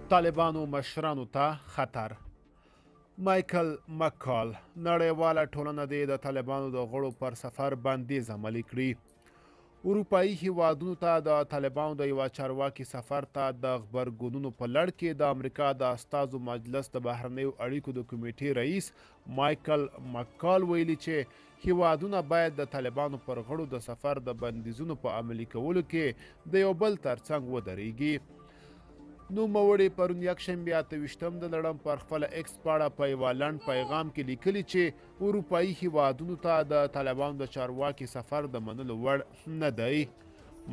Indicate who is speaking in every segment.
Speaker 1: طالبانو مشرانو ته خطر. مایکل مکال نړیواله ټولنه د طالبانو د غړو پر سفر بندیز عملي کړي. اروپایي هیوادونو ته د طالبانو د یوه چارواکي سفر ته د غبرګونونو په لړ کې د امریکا د استازو مجلس د بهرنیو اړیکو د کمیټې رئیس مایکل مکال ویلي چې هیوادونه باید د طالبانو پر غړو د سفر د بندیزونو په عملي کولو کې د یو بل ترڅنګ ودرېږي. نوموړي پرون یکشنبې 28 د لړم پر خپله ایکس پاڼه په یوه لنډ پیغام کې لیکلي چې اروپایي هیوادونو ته د طالبانو د چارواکي سفر د منلو وړ نه دی.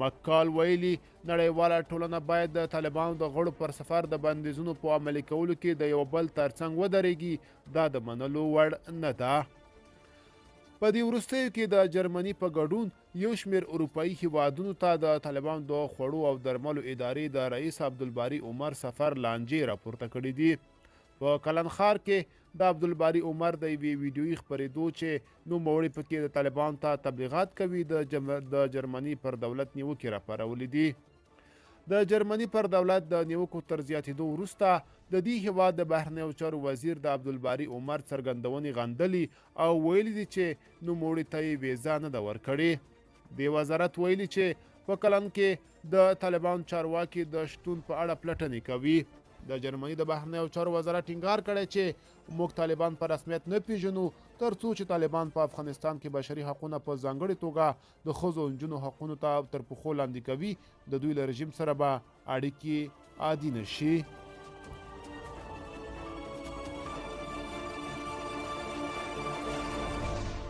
Speaker 1: مکال ویلي نړیواله ټولنه باید د طالبانو د غړو پر سفر د بندیزونو په عملي کولو کې د یو بل ترڅنګ ودرېږي. دا د منلو وړ نه ده. په دې وروستیو کې د جرمني په ګډون یو شمېر اروپایي هیوادونو ته د طالبانو د خوړو او درملو ادارې د رئیس عبدالباري عمر سفر لانجې راپورته کړي دي. په کلنخار کې د عبدالباري عمر د یوې ویډیویي خپرېدو چې نوموړي پکې د طالبانو ته تبلیغات کوي د جرمني پر دولت نیوکې راپارولې دي. د جرمني پر دولت د نیوکو تر زیاتېدو وروسته د دې هیواد د بهرنیو چارو وزیر د عبدالباري عمر څرګندونې غندلي او ویلي دي چې نوموړي ته یې ویزا نه ده ورکړې. دې وزارت ویلي چې په کلن کې د طالبانو چارواکي د شتون په اړه پلټنې کوي. د جرمني د بهرنیو چارو وزارت ټینګار کړی چې موږ طالبان په رسمیت نه پیژنو تر څو چې طالبان په افغانستان کې بشري حقونه په ځانګړې توګه د ښځو او نجونو حقونو ته تر پښو لاندې کوي. د دوی له رژیم سره به اړیکې عادي نشي.